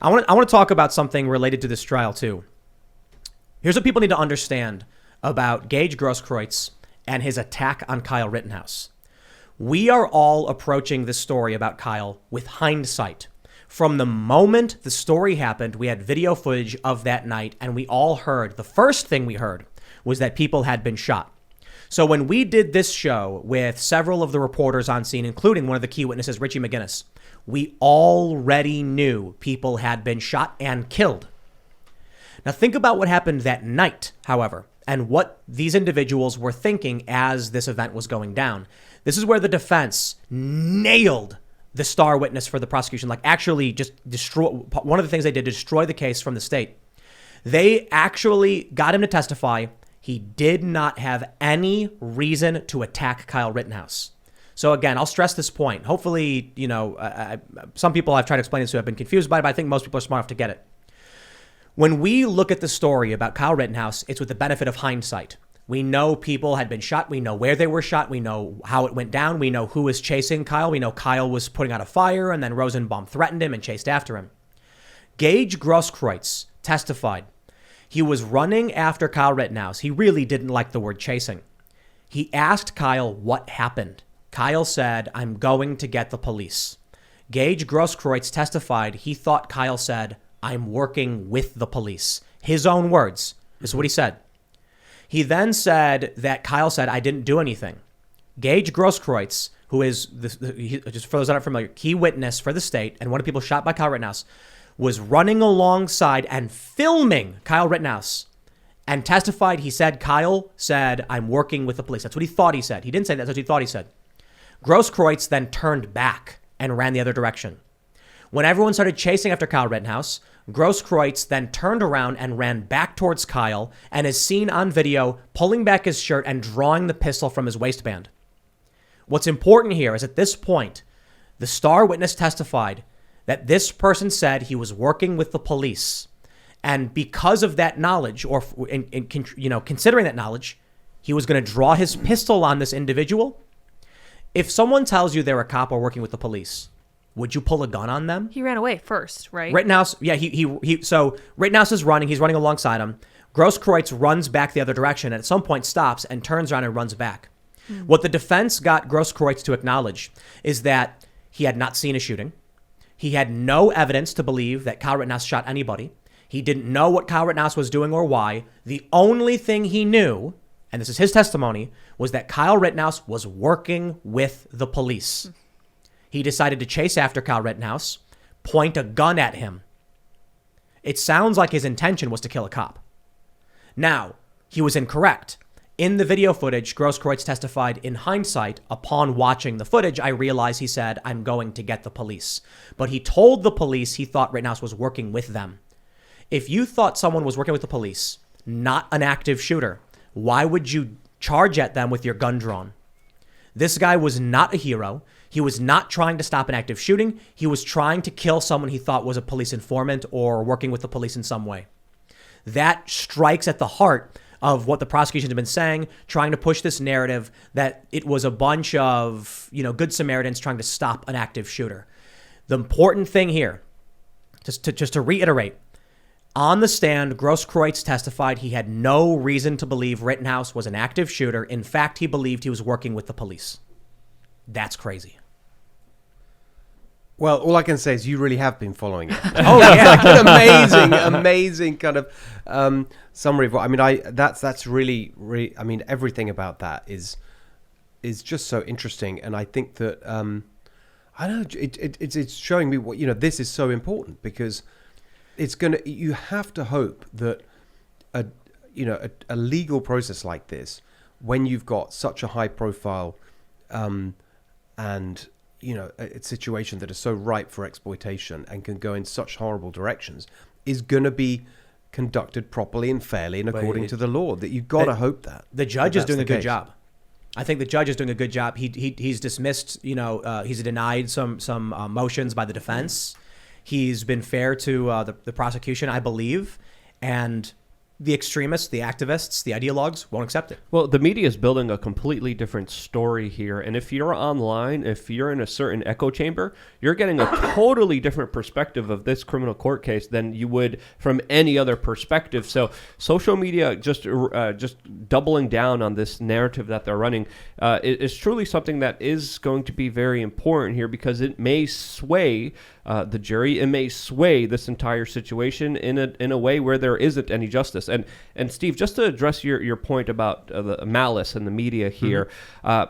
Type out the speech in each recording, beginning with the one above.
I want to talk about something related to this trial too. Here's what people need to understand about Gage Grosskreutz and his attack on Kyle Rittenhouse. We are all approaching this story about Kyle with hindsight. From the moment the story happened, we had video footage of that night, and we all heard, the first thing we heard was that people had been shot. So when we did this show with several of the reporters on scene, including one of the key witnesses, Richie McGinnis, we already knew people had been shot and killed. Now think about what happened that night, however, and what these individuals were thinking as this event was going down. This is where the defense nailed the star witness for the prosecution, like actually just destroy. One of the things they did to destroy the case from the state. They actually got him to testify. He did not have any reason to attack Kyle Rittenhouse. So again, I'll stress this point. Hopefully, some people I've tried to explain this to have been confused by it, but I think most people are smart enough to get it. When we look at the story about Kyle Rittenhouse, it's with the benefit of hindsight. We know people had been shot. We know where they were shot. We know how it went down. We know who was chasing Kyle. We know Kyle was putting out a fire, and then Rosenbaum threatened him and chased after him. Gage Grosskreutz testified. He was running after Kyle Rittenhouse. He really didn't like the word chasing. He asked Kyle what happened. Kyle said, "I'm going to get the police." Gage Grosskreutz testified he thought Kyle said, "I'm working with the police." His own words. This is what he said. He then said that Kyle said, "I didn't do anything." Gage Grosskreutz, who is, just for those that aren't familiar, key witness for the state and one of the people shot by Kyle Rittenhouse, was running alongside and filming Kyle Rittenhouse and testified. He said, Kyle said, "I'm working with the police." That's what he thought he said. He didn't say that. That's what he thought he said. Grosskreutz then turned back and ran the other direction. When everyone started chasing after Kyle Rittenhouse, Grosskreutz then turned around and ran back towards Kyle and is seen on video pulling back his shirt and drawing the pistol from his waistband. What's important here is at this point, the star witness testified that this person said he was working with the police. And because of that knowledge, or considering that knowledge, he was going to draw his pistol on this individual. If someone tells you they're a cop or working with the police, would you pull a gun on them? He ran away first, right? Rittenhouse, yeah, so Rittenhouse is running. He's running alongside him. Grosskreutz runs back the other direction and at some point stops and turns around and runs back. What the defense got Grosskreutz to acknowledge is that he had not seen a shooting. He had no evidence to believe that Kyle Rittenhouse shot anybody. He didn't know what Kyle Rittenhouse was doing or why. The only thing he knew, and this is his testimony, was that Kyle Rittenhouse was working with the police. He decided to chase after Kyle Rittenhouse, point a gun at him. It sounds like his intention was to kill a cop. Now, he was incorrect. In the video footage, Grosskreutz testified, in hindsight, upon watching the footage, I realized he said, "I'm going to get the police." But he told the police he thought Rittenhouse was working with them. If you thought someone was working with the police, not an active shooter, why would you charge at them with your gun drawn? This guy was not a hero. He was not trying to stop an active shooting. He was trying to kill someone he thought was a police informant or working with the police in some way. That strikes at the heart of what the prosecution had been saying, trying to push this narrative that it was a bunch of, good Samaritans trying to stop an active shooter. The important thing here, just to reiterate, on the stand, Grosskreutz testified he had no reason to believe Rittenhouse was an active shooter. In fact, he believed he was working with the police. That's crazy. Well, all I can say is you really have been following it. Oh yeah, like an amazing kind of summary of what I mean. That's really. I mean, everything about that is just so interesting, and I think that I don't know. It's showing me what this is so important because it's gonna. You have to hope that a legal process like this, when you've got such a high profile, and a situation that is so ripe for exploitation and can go in such horrible directions, is going to be conducted properly and fairly and according to the law. That you've got to hope that the judge is doing a good job. I think the judge is doing a good job. He's dismissed. He's denied some motions by the defense. He's been fair to the prosecution, I believe, and the extremists, the activists, the ideologues won't accept it. Well, the media is building a completely different story here. And if you're online, if you're in a certain echo chamber, you're getting a totally different perspective of this criminal court case than you would from any other perspective. So social media just doubling down on this narrative that they're running is truly something that is going to be very important here, because it may sway the jury. It may sway this entire situation in a way where there isn't any justice. And Steve, just to address your point about the malice in the media here,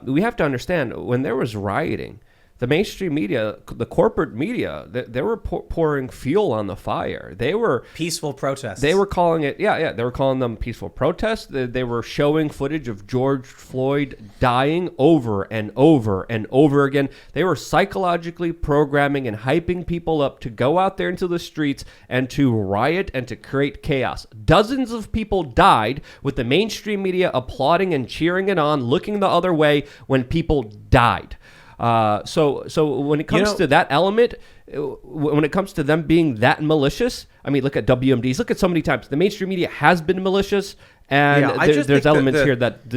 we have to understand, when there was rioting, the mainstream media, the corporate media, they were pouring fuel on the fire. They were peaceful protests. They were calling it, they were calling them peaceful protests. They were showing footage of George Floyd dying over and over and over again. They were psychologically programming and hyping people up to go out there into the streets and to riot and to create chaos. Dozens of people died with the mainstream media applauding and cheering it on, looking the other way when people died. So when it comes to that element, when it comes to them being that malicious, I mean, look at WMDs. Look at so many times the mainstream media has been malicious, and there's elements here that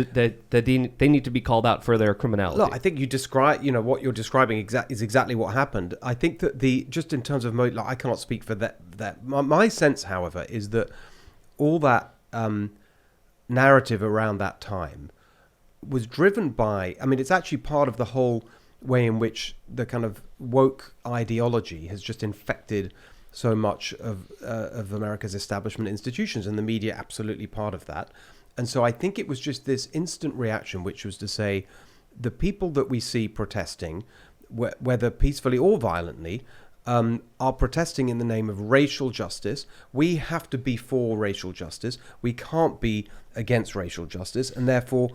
they need to be called out for their criminality. Look, I think you describe, what you're describing is exactly what happened. I think that just in terms of I cannot speak for that. My sense, however, is that all that narrative around that time was driven by. I mean, it's actually part of the whole way in which the kind of woke ideology has just infected so much of America's establishment institutions, and the media absolutely part of that. And so I think it was just this instant reaction, which was to say, the people that we see protesting, whether peacefully or violently, are protesting in the name of racial justice. We have to be for racial justice. We can't be against racial justice, and therefore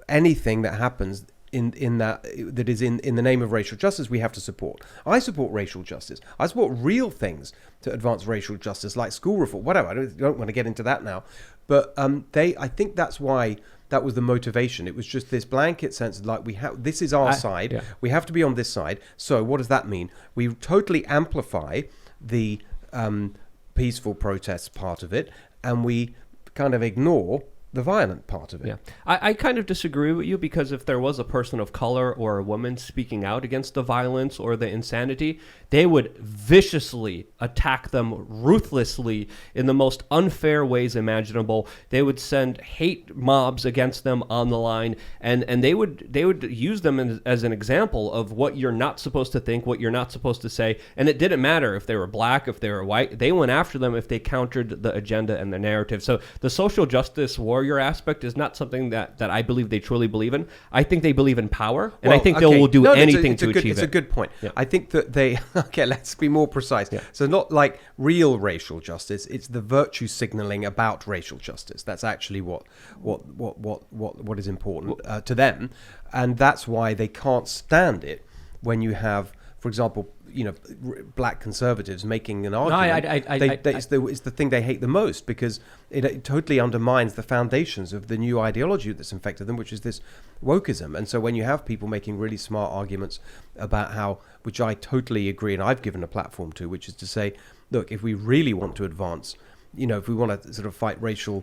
anything that happens in that is in the name of racial justice, we have to support. I support racial justice. I support real things to advance racial justice, like school reform, whatever. I don't want to get into that now, but I think that's why that was the motivation. It was just this blanket sense of this is our side. Yeah. We have to be on this side. So what does that mean? We totally amplify the peaceful protests part of it, and we kind of ignore the violent part of it. Yeah, I kind of disagree with you, because if there was a person of color or a woman speaking out against the violence or the insanity, they would viciously attack them ruthlessly in the most unfair ways imaginable. They would send hate mobs against them on the line, and they would use them as an example of what you're not supposed to think, what you're not supposed to say. And it didn't matter if they were black, if they were white. They went after them if they countered the agenda and the narrative. So the social justice warrior aspect is not something that I believe they truly believe in. I think they believe in power, and I think they will do anything to achieve it. It's a good point. Yeah. I think that they... Okay, let's be more precise. Yeah. So not like real racial justice. It's the virtue signaling about racial justice. That's actually what is important to them, and that's why they can't stand it when you have, for example, black conservatives making an argument. It's the thing they hate the most, because it totally undermines the foundations of the new ideology that's infected them, which is this wokeism. And so when you have people making really smart arguments about how, which I totally agree, and I've given a platform to, which is to say, look, if we really want to advance, if we want to sort of fight racially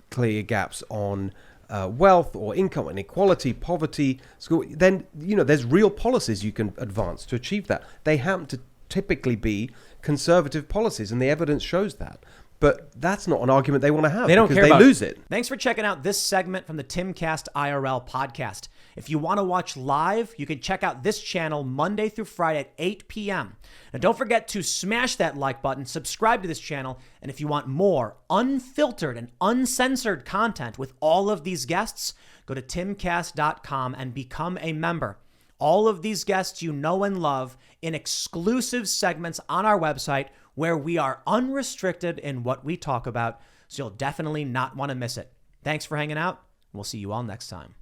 clear gaps on wealth or income inequality, poverty, school, then there's real policies you can advance to achieve that. They happen to typically be conservative policies, and the evidence shows that. But that's not an argument they want to have. They don't care about they lose it. Thanks for checking out this segment from the Timcast IRL podcast. If you want to watch live, you can check out this channel Monday through Friday at 8 p.m. And don't forget to smash that like button, subscribe to this channel, and if you want more unfiltered and uncensored content with all of these guests, go to timcast.com and become a member. All of these guests you know and love in exclusive segments on our website, where we are unrestricted in what we talk about, so you'll definitely not want to miss it. Thanks for hanging out. We'll see you all next time.